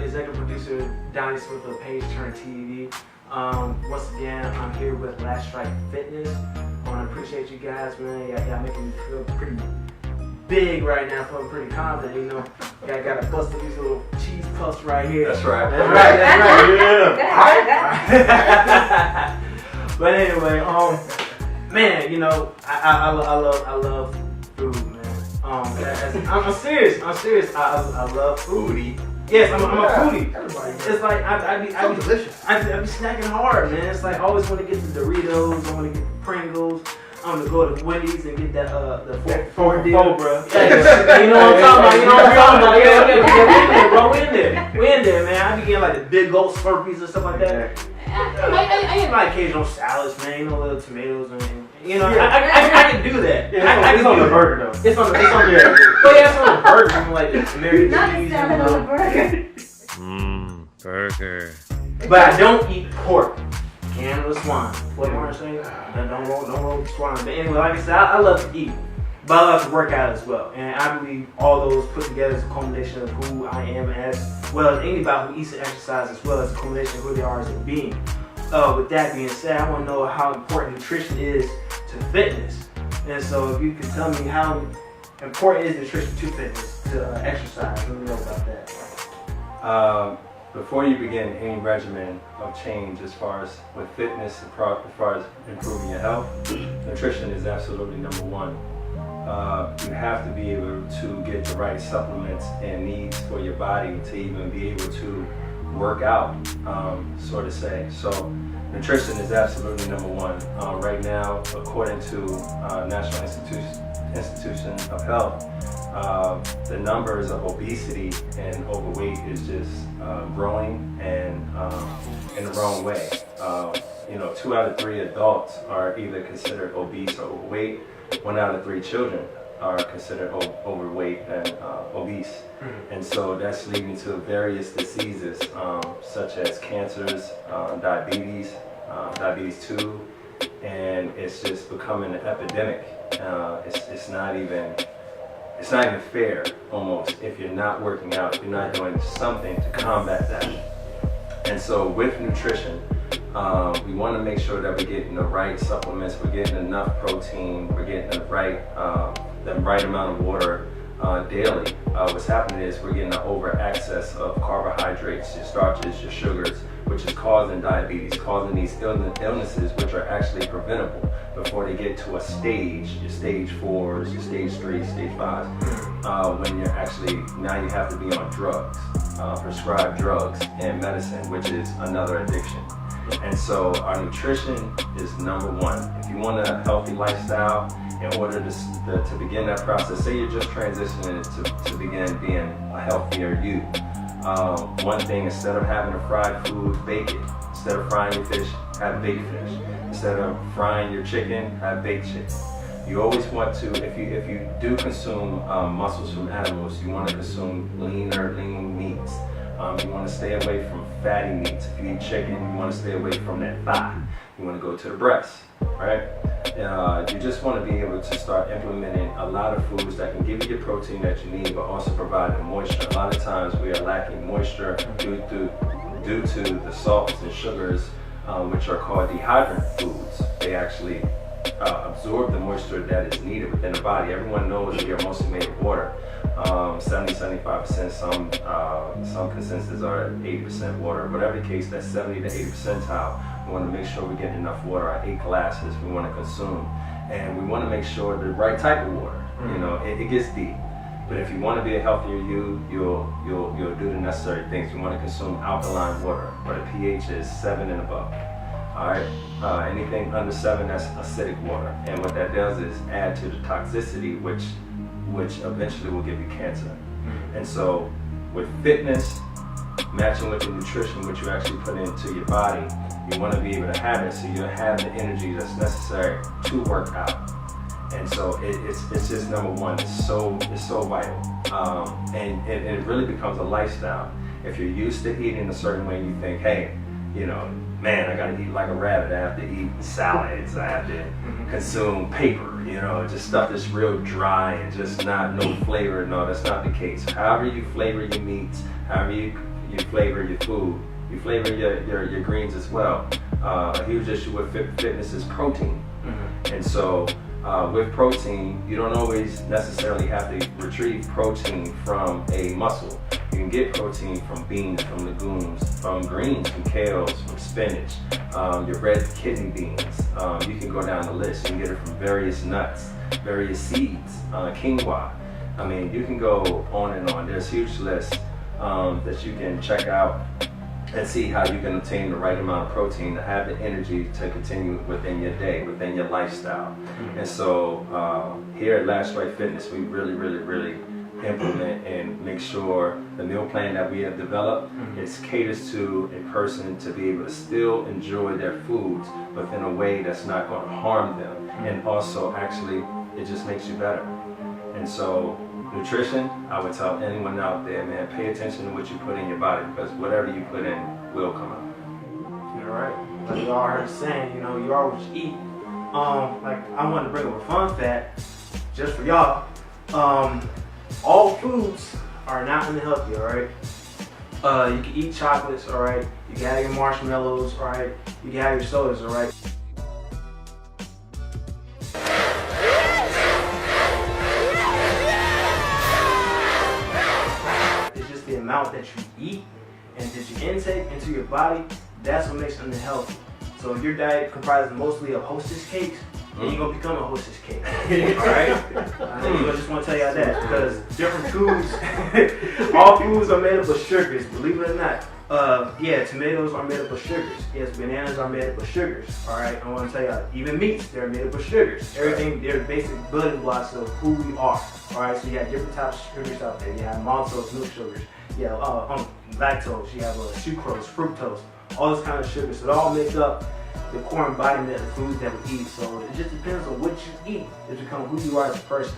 executive producer Donnie Smith of PageTurner TV. Once again, I'm here with Last Strike Fitness. I want to appreciate you guys, man. Y'all making me feel pretty big right now, feeling pretty confident, you know. Got to bust these little cheese puffs right here. That's right. Yeah. But anyway, man, you know, I love food, man. I'm serious. I love food. Foodie. Yes, I'm a foodie. Everybody. It's like I be delicious. I be snacking hard, man. It's like I always want to get the Doritos, I want to get the Pringles. I'm gonna go to Wendy's and get that the four deal, bro. Yeah, you know what I'm talking about. Yeah, we in there, man. I be getting like the big old Slurpees and stuff like that. I eat my occasional salads, man. You know, little tomatoes, and you know, I can do that. Yeah, it's on the burger though. It's on the it's on the burger. I'm like the American cheese and on the burger. Burger. But I don't eat pork. Canada swine. What you want to say? Don't roll with swine. But anyway, like I said, I love to eat, but I love to work out as well. And I believe all those put together is a culmination of who I am as well as anybody who eats and exercises as well as a culmination of who they are as a being. With that being said, I want to know how important nutrition is to fitness. And so if you could tell me how important is nutrition to fitness, to exercise, let me know about that. Before you begin any regimen of change as far as with fitness, as far as improving your health, nutrition is absolutely number one. You have to be able to get the right supplements and needs for your body to even be able to work out, so to say. So nutrition is absolutely number one. Right now, according to National Institution of Health, the numbers of obesity and overweight is just growing and in the wrong way. 2 out of 3 adults are either considered obese or overweight. 1 out of 3 children are considered overweight and obese. And so that's leading to various diseases such as cancers, diabetes 2, and it's just becoming an epidemic. It's not even fair, almost, if you're not working out, if you're not doing something to combat that. And so with nutrition, we want to make sure that we're getting the right supplements, we're getting enough protein, we're getting the right amount of water daily. What's happening is we're getting an over excess of carbohydrates, your starches, your sugars, which is causing diabetes, causing these illnesses which are actually preventable before they get to a stage, your stage 4s, your stage 3, stage 5s, when you're actually, now you have to be on drugs, prescribed drugs and medicine, which is another addiction. And so our nutrition is number one. If you want a healthy lifestyle, in order to begin that process, say you're just transitioning to begin being a healthier you. One thing, instead of having a fried food, bake it. Instead of frying your fish, have baked fish. Instead of frying your chicken, have baked chicken. You always want to, if you do consume muscles from animals, you want to consume lean meats. You want to stay away from fatty meats. If you eat chicken, you want to stay away from that thigh. You want to go to the breast, right? You just want to be able to start implementing a lot of foods that can give you the protein that you need, but also provide the moisture. A lot of times we are lacking moisture due to the salts and sugars, which are called dehydrant foods. They actually absorb the moisture that is needed within the body. Everyone knows we are mostly made of water. 70-75%, some consensus are 80% water. Whatever the case, that 70 to 80 percentile, we want to make sure we're getting enough water. Our 8 glasses we want to consume, and we want to make sure the right type of water. You know, it gets deep, but if you want to be a healthier you'll do the necessary things. You want to consume alkaline water, where the pH is 7 and above. All right, anything under 7, that's acidic water, and what that does is add to the toxicity, which eventually will give you cancer. And so with fitness, matching with the nutrition which you actually put into your body, you want to be able to have it so you have the energy that's necessary to work out. And so it's just number one. It's so vital, and it really becomes a lifestyle. If you're used to eating a certain way, you think, hey, man, I gotta eat like a rabbit. I have to eat salads. I have to consume paper. Just stuff that's real dry and just no flavor. No, that's not the case. However you flavor your meats, however you you flavor your food. You flavor your greens as well. A huge issue with fitness is protein. And so with protein, you don't always necessarily have to retrieve protein from a muscle. You can get protein from beans, from legumes, from greens, from kales, from spinach, your red kidney beans. You can go down the list. You can get it from various nuts, various seeds, quinoa. I mean, you can go on and on. There's huge lists that you can check out and see how you can obtain the right amount of protein to have the energy to continue within your day, within your lifestyle. And so here at Last Right Fitness, we really implement and make sure the meal plan that we have developed is caters to a person to be able to still enjoy their foods, but in a way that's not going to harm them. And also, actually, it just makes you better. And so, nutrition, I would tell anyone out there, man, pay attention to what you put in your body, because whatever you put in will come out. You're right. Like you all heard saying, you know, you are what you eat. Like I wanted to bring up a fun fact just for y'all. All foods are not unhealthy, alright? You can eat chocolates, alright? You can have your marshmallows, alright? You can have your sodas, alright? It's just the amount that you eat and that you intake into your body, that's what makes it unhealthy. So if your diet comprises mostly of Hostess cakes, then you're going to become a Hostess cake. Alright? I just want to tell y'all that, because different foods, all foods are made up of sugars, believe it or not. Yeah, tomatoes are made up of sugars. Yes, bananas are made up of sugars. Alright, I want to tell y'all, even meats, they're made up of sugars. Everything, they're basic building blocks of who we are. Alright, so you have different types of sugars out there. You have maltose, milk sugars. You have lactose, you have sucrose, fructose, all this kind of sugars. So it all makes up the core embodiment of the foods that we eat. So it just depends on what you eat to become who you are as a person.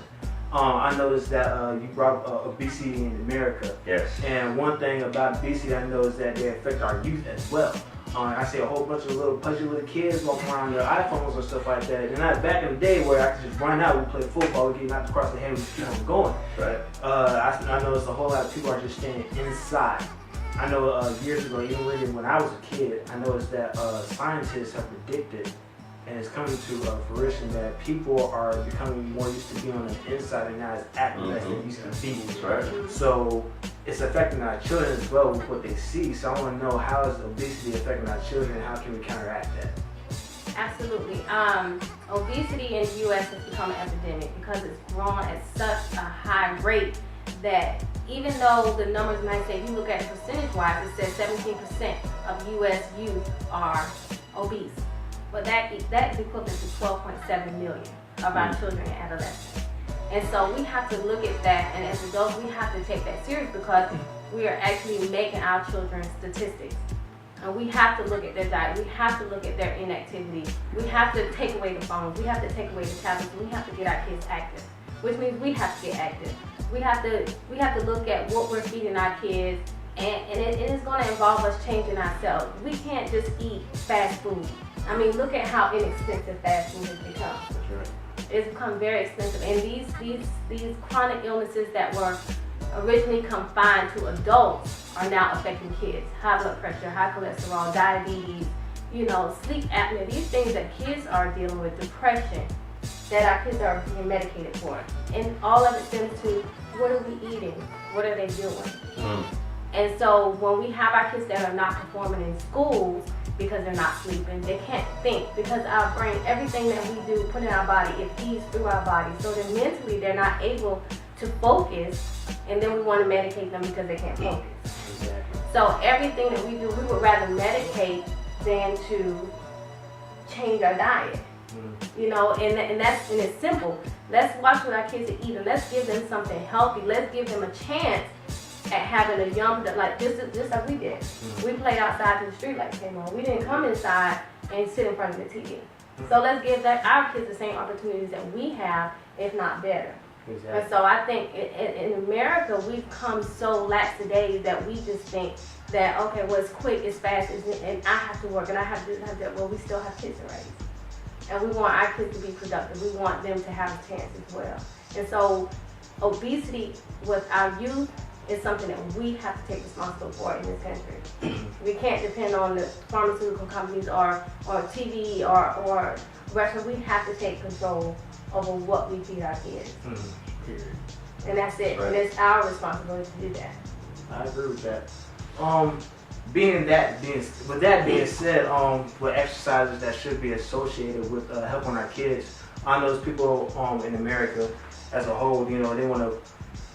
I noticed that you brought up obesity in America. Yes. And one thing about obesity I know is that they affect our youth as well. I see a whole bunch of little pudgy little kids walking around their iPhones and stuff like that. And not back in the day where I could just run out, we play football, we get knocked across the head, we just keep on going. Right. I noticed a whole lot of people are just staying inside. I know years ago, even when I was a kid, I noticed that scientists have predicted, and it's coming to fruition, that people are becoming more used to being on the inside and not as active as they used to be. Right. So it's affecting our children as well with what they see. So I want to know, how is obesity affecting our children, and how can we counteract that? Absolutely. Obesity in the U.S. has become an epidemic because it's grown at such a high rate that even though the numbers might say, if you look at it percentage-wise, it says 17% of U.S. youth are obese. But that is equivalent to 12.7 million of our children and adolescents. And so we have to look at that, and as adults, we have to take that serious, because we are actually making our children's statistics. And we have to look at their diet. We have to look at their inactivity. We have to take away the phones. We have to take away the tablets. We have to get our kids active, which means we have to get active. We have to look at what we're feeding our kids, and it is going to involve us changing ourselves. We can't just eat fast food. I mean, look at how inexpensive fast food has become. That's right. It's become very expensive, and these chronic illnesses that were originally confined to adults are now affecting kids. High blood pressure, high cholesterol, diabetes, sleep apnea. These things that kids are dealing with, depression, that our kids are being medicated for. And all of it stems to, what are we eating? What are they doing? And so when we have our kids that are not performing in schools because they're not sleeping, they can't think, because our brain, everything that we do, put in our body, it feeds through our body. So then mentally they're not able to focus, and then we want to medicate them because they can't focus. Exactly. So everything that we do, we would rather medicate than to change our diet. And it's simple. Let's watch what our kids are eating. Let's give them something healthy. Let's give them a chance at having a young, like just like we did. We played outside to the street lights came on. We didn't come inside and sit in front of the TV. So let's give our kids the same opportunities that we have, if not better. Exactly. And so I think in America, we've come so lax today that we just think that, okay, well, it's quick, it's fast, and I have to work, and I have to do that. Well, we still have kids to raise. And we want our kids to be productive. We want them to have a chance as well. And so obesity with our youth is something that we have to take responsibility for in this country. We can't depend on the pharmaceutical companies or TV or restaurants. We have to take control over what we feed our kids. And that's it. Right. And it's our responsibility to do that. I agree with that. With that being said, with exercises that should be associated with helping our kids, I know those people in America as a whole, you know, they want to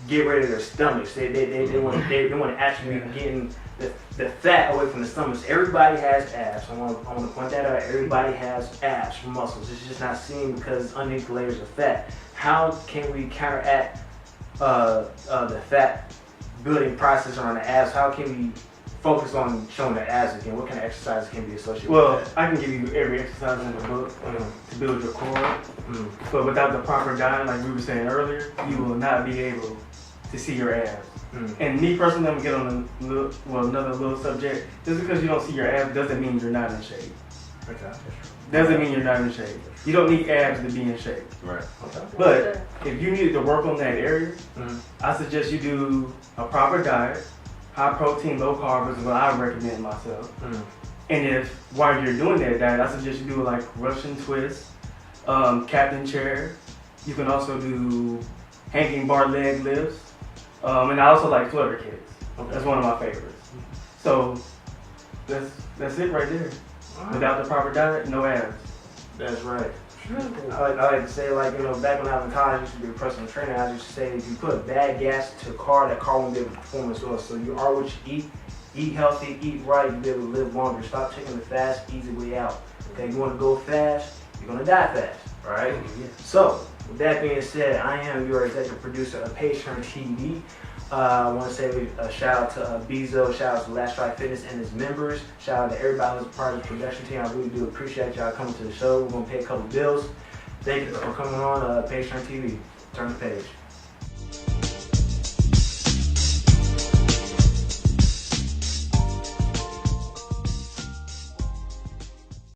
get rid of their stomachs. They want to actually be getting the fat away from the stomachs. Everybody has abs. I want to point that out. Everybody has abs, muscles. It's just not seen because it's underneath layers of fat. How can we counteract the fat building process around the abs? How can we focus on showing the abs again? What kind of exercises can be associated with that? I can give you every exercise in the book to build your core. But without the proper diet, like we were saying earlier, you will not be able to see your abs. And me personally, I'm gonna get on another little subject. Just because you don't see your abs doesn't mean you're not in shape. Okay. Doesn't mean you're not in shape. You don't need abs to be in shape. Right. Okay. But if you needed to work on that area, I suggest you do a proper diet. High protein, low carb is what I recommend myself. And if while you're doing that diet, I suggest you do like Russian twist, captain chair. You can also do hanging bar leg lifts. And I also like flutter kicks. That's one of my favorites. So that's it right there. Without the proper diet, no abs. That's right. I like to say, like, you know, back when I was in college, I used to be a personal trainer. I used to say, if you put bad gas to a car, that car won't be able to perform as well. So you are what you eat healthy, eat right, you'll be able to live longer. Stop taking the fast, easy way out. Okay, you want to go fast, you're going to die fast, all right? So, with that being said, I am your executive producer of PageTurner TV. I want to say a shout out to Bezo, shout out to Last Strike Fitness and its members, shout out to everybody who's part of the production team. I really do appreciate y'all coming to the show. We're going to pay a couple bills. Thank you for coming on PageTurner TV. Turn the page.